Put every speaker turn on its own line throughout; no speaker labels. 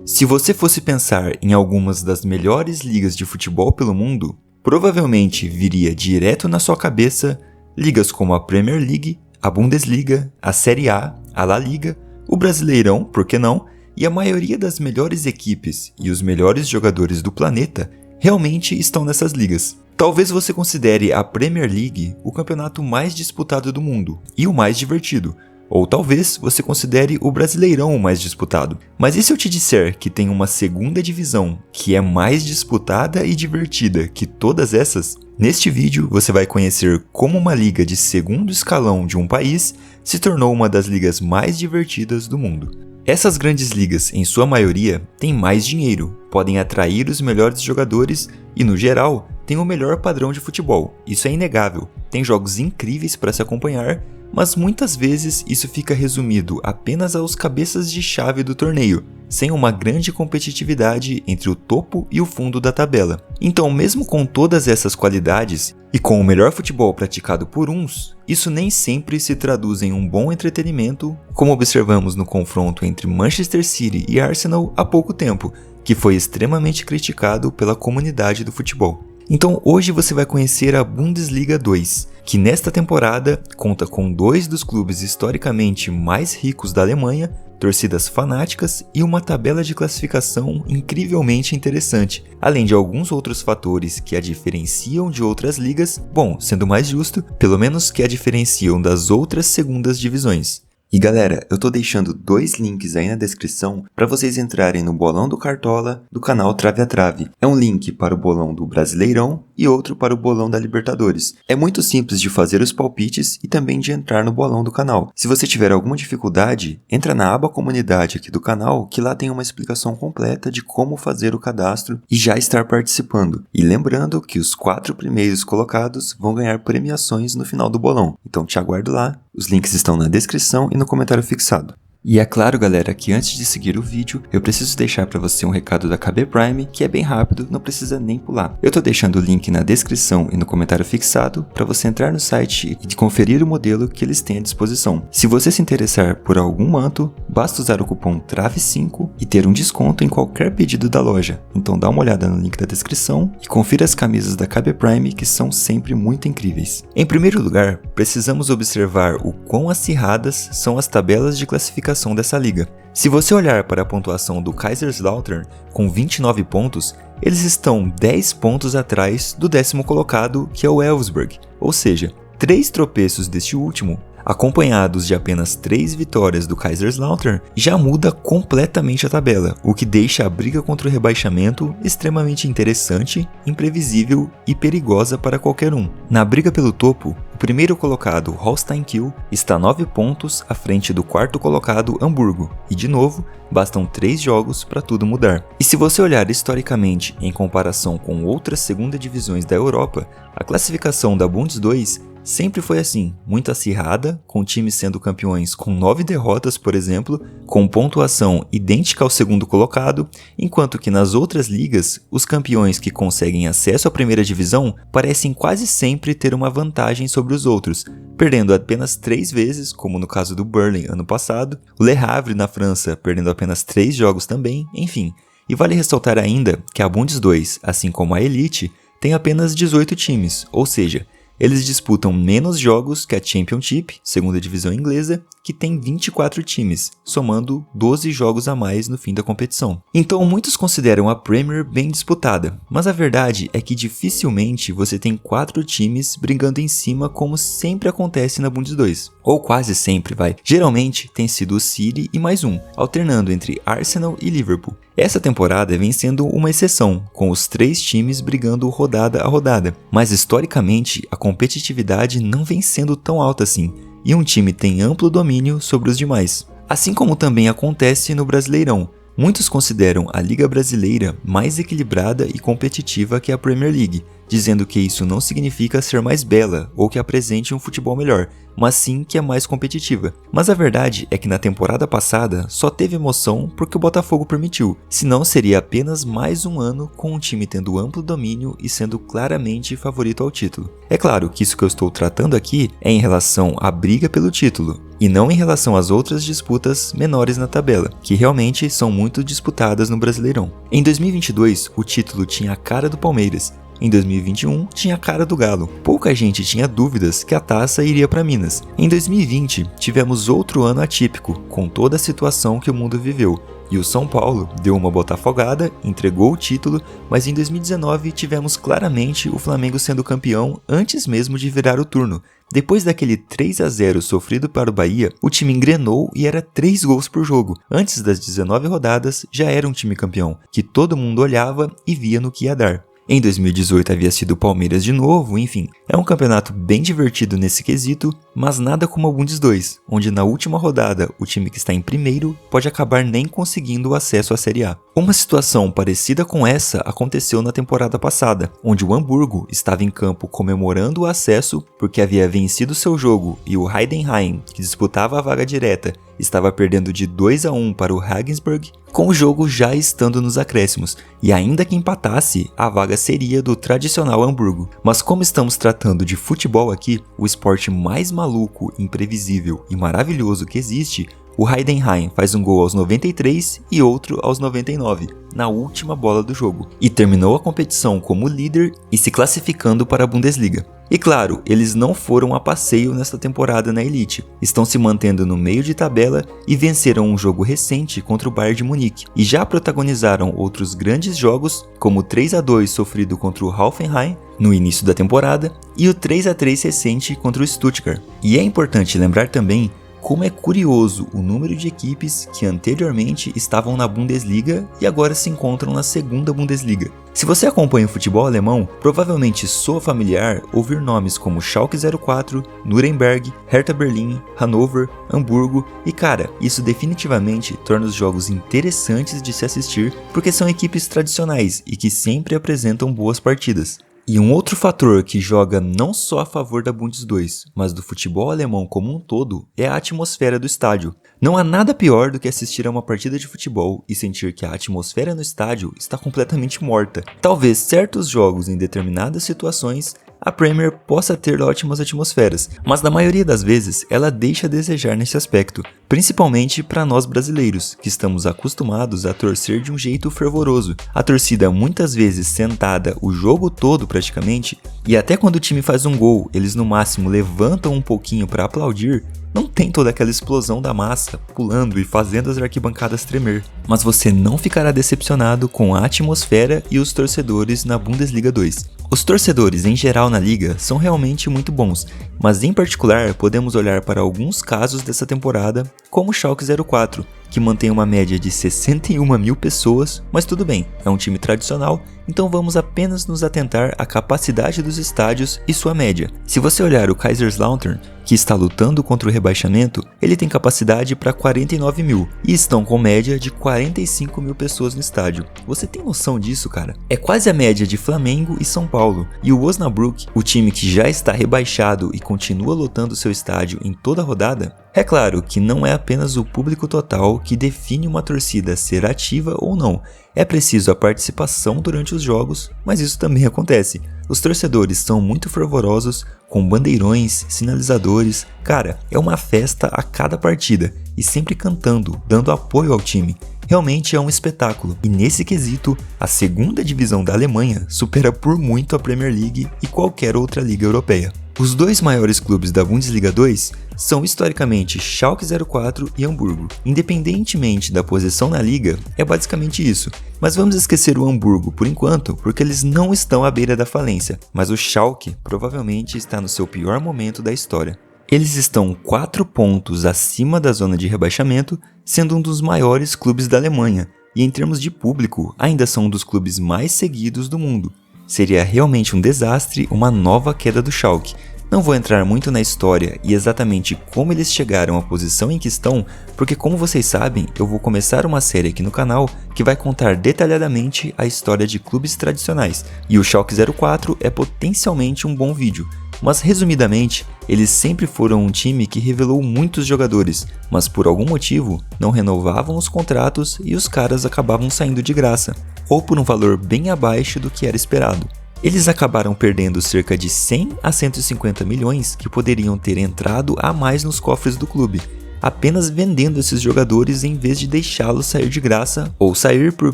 Se você fosse pensar em algumas das melhores ligas de futebol pelo mundo, provavelmente viria direto na sua cabeça ligas como a Premier League, a Bundesliga, a Série A, a La Liga, o Brasileirão, por que não, e a maioria das melhores equipes e os melhores jogadores do planeta realmente estão nessas ligas. Talvez você considere a Premier League o campeonato mais disputado do mundo e o mais divertido, ou talvez você considere o Brasileirão o mais disputado. Mas e se eu te disser que tem uma segunda divisão que é mais disputada e divertida que todas essas? Neste vídeo você vai conhecer como uma liga de segundo escalão de um país se tornou uma das ligas mais divertidas do mundo. Essas grandes ligas, em sua maioria, têm mais dinheiro, podem atrair os melhores jogadores e, no geral, têm o melhor padrão de futebol. Isso é inegável. Tem jogos incríveis para se acompanhar, mas muitas vezes isso fica resumido apenas aos cabeças de chave do torneio, sem uma grande competitividade entre o topo e o fundo da tabela. Então, mesmo com todas essas qualidades e com o melhor futebol praticado por uns, isso nem sempre se traduz em um bom entretenimento, como observamos no confronto entre Manchester City e Arsenal há pouco tempo, que foi extremamente criticado pela comunidade do futebol. Então hoje você vai conhecer a Bundesliga 2, que nesta temporada conta com dois dos clubes historicamente mais ricos da Alemanha, torcidas fanáticas e uma tabela de classificação incrivelmente interessante, além de alguns outros fatores que a diferenciam de outras ligas, bom, sendo mais justo, pelo menos que a diferenciam das outras segundas divisões. E galera, eu tô deixando dois links aí na descrição para vocês entrarem no bolão do Cartola do canal Trave a Trave. É um link para o bolão do Brasileirão e outro para o bolão da Libertadores. É muito simples de fazer os palpites e também de entrar no bolão do canal. Se você tiver alguma dificuldade, entra na aba comunidade aqui do canal, que lá tem uma explicação completa de como fazer o cadastro e já estar participando. E lembrando que os 4 primeiros colocados vão ganhar premiações no final do bolão. Então te aguardo lá. Os links estão na descrição e no comentário fixado. E é claro, galera, que antes de seguir o vídeo, eu preciso deixar para você um recado da KB Prime, que é bem rápido, não precisa nem pular. Eu tô deixando o link na descrição e no comentário fixado para você entrar no site e conferir o modelo que eles têm à disposição. Se você se interessar por algum manto, basta usar o cupom TRAVE5 e ter um desconto em qualquer pedido da loja. Então dá uma olhada no link da descrição e confira as camisas da KB Prime, que são sempre muito incríveis. Em primeiro lugar, precisamos observar o quão acirradas são as tabelas de classificação dessa liga. Se você olhar para a pontuação do Kaiserslautern com 29 pontos, eles estão 10 pontos atrás do 10º colocado, que é o Elfsborg, ou seja, 3 tropeços deste último, acompanhados de apenas 3 vitórias do Kaiserslautern, já muda completamente a tabela, o que deixa a briga contra o rebaixamento extremamente interessante, imprevisível e perigosa para qualquer um. Na briga pelo topo, o primeiro colocado, Holstein Kiel, está 9 pontos à frente do 4º colocado, Hamburgo, e de novo, bastam 3 jogos para tudo mudar. E se você olhar historicamente em comparação com outras segunda divisões da Europa, a classificação da Bundes 2 sempre foi assim, muito acirrada, com times sendo campeões com 9 derrotas, por exemplo, com pontuação idêntica ao segundo colocado, enquanto que nas outras ligas, os campeões que conseguem acesso à primeira divisão parecem quase sempre ter uma vantagem sobre os outros, perdendo apenas 3 vezes, como no caso do Burnley ano passado, o Le Havre na França perdendo apenas 3 jogos também, enfim. E vale ressaltar ainda que a Bundes 2, assim como a Elite, tem apenas 18 times, ou seja, eles disputam menos jogos que a Championship, segunda divisão inglesa, que tem 24 times, somando 12 jogos a mais no fim da competição. Então muitos consideram a Premier bem disputada, mas a verdade é que dificilmente você tem 4 times brigando em cima como sempre acontece na Bundes 2. Ou quase sempre, vai. Geralmente tem sido o City e mais um, alternando entre Arsenal e Liverpool. Essa temporada vem sendo uma exceção, com os 3 times brigando rodada a rodada, mas historicamente a competitividade não vem sendo tão alta assim, e um time tem amplo domínio sobre os demais. Assim como também acontece no Brasileirão, muitos consideram a Liga Brasileira mais equilibrada e competitiva que a Premier League, dizendo que isso não significa ser mais bela ou que apresente um futebol melhor, mas sim que é mais competitiva. Mas a verdade é que na temporada passada só teve emoção porque o Botafogo permitiu, senão seria apenas mais um ano com o time tendo amplo domínio e sendo claramente favorito ao título. É claro que isso que eu estou tratando aqui é em relação à briga pelo título, e não em relação às outras disputas menores na tabela, que realmente são muito disputadas no Brasileirão. Em 2022, o título tinha a cara do Palmeiras. Em 2021, tinha a cara do Galo. Pouca gente tinha dúvidas que a taça iria para Minas. Em 2020, tivemos outro ano atípico, com toda a situação que o mundo viveu. E o São Paulo deu uma botafogada, entregou o título, mas em 2019 tivemos claramente o Flamengo sendo campeão antes mesmo de virar o turno. Depois daquele 3-0 sofrido para o Bahia, o time engrenou e era 3 gols por jogo. Antes das 19 rodadas, já era um time campeão, que todo mundo olhava e via no que ia dar. Em 2018 havia sido o Palmeiras de novo, enfim. É um campeonato bem divertido nesse quesito, mas nada como a Bundes 2, onde na última rodada o time que está em primeiro pode acabar nem conseguindo o acesso à Série A. Uma situação parecida com essa aconteceu na temporada passada, onde o Hamburgo estava em campo comemorando o acesso porque havia vencido seu jogo e o Heidenheim, que disputava a vaga direta, estava perdendo de 2-1 para o Regensburg, com o jogo já estando nos acréscimos, e ainda que empatasse, a vaga seria do tradicional Hamburgo. Mas como estamos tratando de futebol aqui, o esporte mais maluco, imprevisível e maravilhoso que existe, o Heidenheim faz um gol aos 93 e outro aos 99, na última bola do jogo, e terminou a competição como líder e se classificando para a Bundesliga. E claro, eles não foram a passeio nesta temporada na Elite, estão se mantendo no meio de tabela e venceram um jogo recente contra o Bayern de Munique, e já protagonizaram outros grandes jogos, como o 3-2 sofrido contra o Hoffenheim no início da temporada e o 3-3 recente contra o Stuttgart. E é importante lembrar também como é curioso o número de equipes que anteriormente estavam na Bundesliga e agora se encontram na segunda Bundesliga. Se você acompanha o futebol alemão, provavelmente soa familiar ouvir nomes como Schalke 04, Nuremberg, Hertha Berlim, Hannover, Hamburgo e cara, isso definitivamente torna os jogos interessantes de se assistir porque são equipes tradicionais e que sempre apresentam boas partidas. E um outro fator que joga não só a favor da Bundes 2, mas do futebol alemão como um todo, é a atmosfera do estádio. Não há nada pior do que assistir a uma partida de futebol e sentir que a atmosfera no estádio está completamente morta. Talvez certos jogos em determinadas situações a Premier possa ter ótimas atmosferas, mas na maioria das vezes ela deixa a desejar nesse aspecto, principalmente para nós brasileiros, que estamos acostumados a torcer de um jeito fervoroso. A torcida muitas vezes sentada o jogo todo praticamente, e até quando o time faz um gol, eles no máximo levantam um pouquinho para aplaudir. Não tem toda aquela explosão da massa, pulando e fazendo as arquibancadas tremer. Mas você não ficará decepcionado com a atmosfera e os torcedores na Bundesliga 2. Os torcedores em geral na liga são realmente muito bons, mas em particular podemos olhar para alguns casos dessa temporada, como o Schalke 04, que mantém uma média de 61 mil pessoas, mas tudo bem, é um time tradicional, então vamos apenas nos atentar à capacidade dos estádios e sua média. Se você olhar o Kaiserslautern, que está lutando contra o rebaixamento, ele tem capacidade para 49 mil, e estão com média de 45 mil pessoas no estádio. Você tem noção disso, cara? É quase a média de Flamengo e São Paulo, e o Osnabrück, o time que já está rebaixado e continua lotando seu estádio em toda a rodada. É claro que não é apenas o público total que define uma torcida ser ativa ou não, é preciso a participação durante os jogos, mas isso também acontece. Os torcedores são muito fervorosos, com bandeirões, sinalizadores, cara, é uma festa a cada partida, e sempre cantando, dando apoio ao time. Realmente é um espetáculo, e nesse quesito, a segunda divisão da Alemanha supera por muito a Premier League e qualquer outra liga europeia. Os dois maiores clubes da Bundesliga 2 são historicamente Schalke 04 e Hamburgo. Independentemente da posição na liga, é basicamente isso. Mas vamos esquecer o Hamburgo por enquanto, porque eles não estão à beira da falência, mas o Schalke provavelmente está no seu pior momento da história. Eles estão 4 pontos acima da zona de rebaixamento, sendo um dos maiores clubes da Alemanha, e em termos de público, ainda são um dos clubes mais seguidos do mundo. Seria realmente um desastre uma nova queda do Schalke, Não vou entrar muito na história e exatamente como eles chegaram à posição em que estão, porque como vocês sabem, eu vou começar uma série aqui no canal que vai contar detalhadamente a história de clubes tradicionais, e o Schalke 04 é potencialmente um bom vídeo. Mas resumidamente, eles sempre foram um time que revelou muitos jogadores, mas por algum motivo não renovavam os contratos e os caras acabavam saindo de graça, ou por um valor bem abaixo do que era esperado. Eles acabaram perdendo cerca de 100 a 150 milhões que poderiam ter entrado a mais nos cofres do clube, apenas vendendo esses jogadores em vez de deixá-los sair de graça ou sair por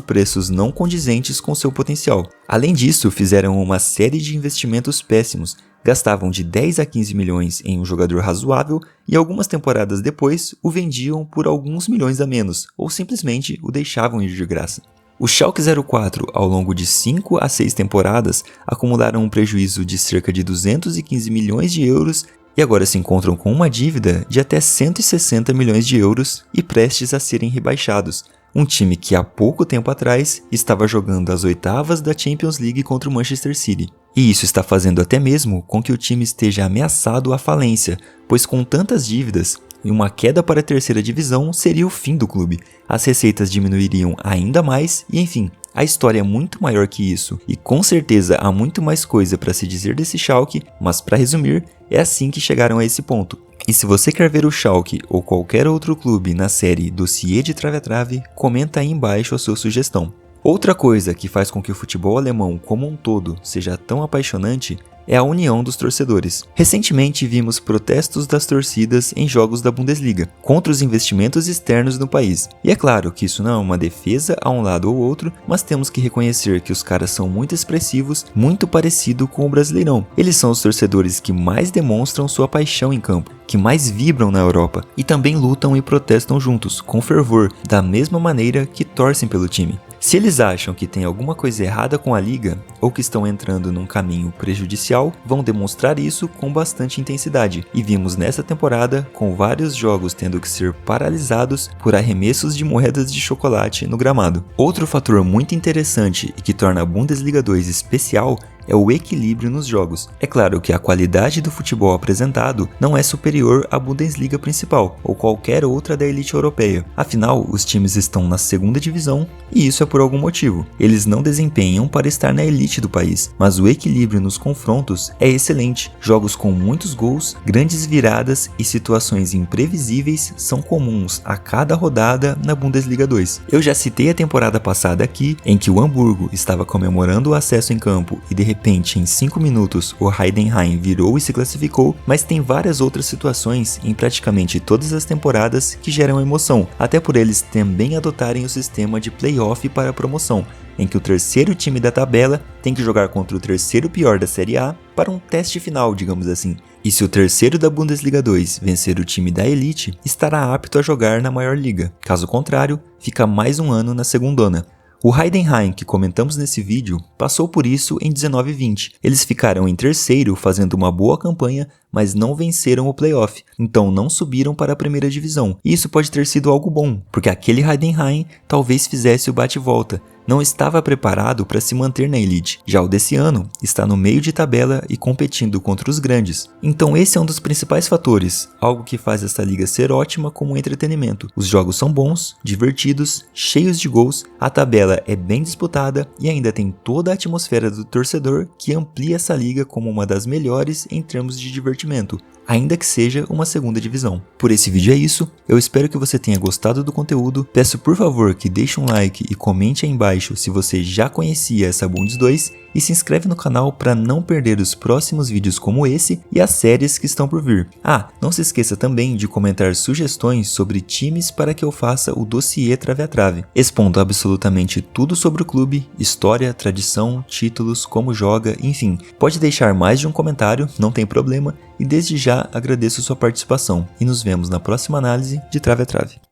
preços não condizentes com seu potencial. Além disso, fizeram uma série de investimentos péssimos, gastavam de 10 a 15 milhões em um jogador razoável e algumas temporadas depois o vendiam por alguns milhões a menos, ou simplesmente o deixavam ir de graça. O Schalke 04, ao longo de 5 a 6 temporadas, acumularam um prejuízo de cerca de 215 milhões de euros e agora se encontram com uma dívida de até 160 milhões de euros e prestes a serem rebaixados. Um time que há pouco tempo atrás estava jogando as oitavas da Champions League contra o Manchester City. E isso está fazendo até mesmo com que o time esteja ameaçado à falência, pois com tantas dívidas, uma queda para a terceira divisão seria o fim do clube. As receitas diminuiriam ainda mais e enfim, a história é muito maior que isso e com certeza há muito mais coisa para se dizer desse Schalke, mas para resumir, é assim que chegaram a esse ponto. E se você quer ver o Schalke ou qualquer outro clube na série Dossiê de Trave a Trave, comenta aí embaixo a sua sugestão. Outra coisa que faz com que o futebol alemão como um todo seja tão apaixonante é a união dos torcedores. Recentemente vimos protestos das torcidas em jogos da Bundesliga, contra os investimentos externos no país. E é claro que isso não é uma defesa a um lado ou outro, mas temos que reconhecer que os caras são muito expressivos, muito parecido com o Brasileirão. Eles são os torcedores que mais demonstram sua paixão em campo, que mais vibram na Europa, e também lutam e protestam juntos, com fervor, da mesma maneira que torcem pelo time. Se eles acham que tem alguma coisa errada com a liga, ou que estão entrando num caminho prejudicial, vão demonstrar isso com bastante intensidade, e vimos nessa temporada com vários jogos tendo que ser paralisados por arremessos de moedas de chocolate no gramado. Outro fator muito interessante e que torna a Bundesliga 2 especial é o equilíbrio nos jogos. É claro que a qualidade do futebol apresentado não é superior à Bundesliga principal ou qualquer outra da elite europeia. Afinal, os times estão na segunda divisão e isso é por algum motivo. Eles não desempenham para estar na elite do país, mas o equilíbrio nos confrontos é excelente. Jogos com muitos gols, grandes viradas e situações imprevisíveis são comuns a cada rodada na Bundesliga 2. Eu já citei a temporada passada aqui, em que o Hamburgo estava comemorando o acesso em campo e de repente, em 5 minutos, o Heidenheim virou e se classificou, mas tem várias outras situações em praticamente todas as temporadas que geram emoção, até por eles também adotarem o sistema de playoff para a promoção, em que o terceiro time da tabela tem que jogar contra o terceiro pior da Série A para um teste final, digamos assim. E se o terceiro da Bundesliga 2 vencer o time da elite, estará apto a jogar na maior liga. Caso contrário, fica mais um ano na segundona. O Heidenheim, que comentamos nesse vídeo, passou por isso em 19-20. Eles ficaram em terceiro fazendo uma boa campanha, mas não venceram o playoff, então não subiram para a primeira divisão. E isso pode ter sido algo bom, porque aquele Heidenheim talvez fizesse o bate-volta. Não estava preparado para se manter na elite. Já o desse ano está no meio de tabela e competindo contra os grandes. Então esse é um dos principais fatores, algo que faz essa liga ser ótima como entretenimento. Os jogos são bons, divertidos, cheios de gols, a tabela é bem disputada e ainda tem toda a atmosfera do torcedor que amplia essa liga como uma das melhores em termos de divertimento, ainda que seja uma segunda divisão. Por esse vídeo é isso, eu espero que você tenha gostado do conteúdo, peço por favor que deixe um like e comente aí embaixo se você já conhecia essa Bundes 2 e se inscreve no canal para não perder os próximos vídeos como esse e as séries que estão por vir. Ah, não se esqueça também de comentar sugestões sobre times para que eu faça o dossiê Trave a Trave, expondo absolutamente tudo sobre o clube, história, tradição, títulos, como joga, enfim. Pode deixar mais de um comentário, não tem problema, e desde já agradeço sua participação e nos vemos na próxima análise de Trave a Trave.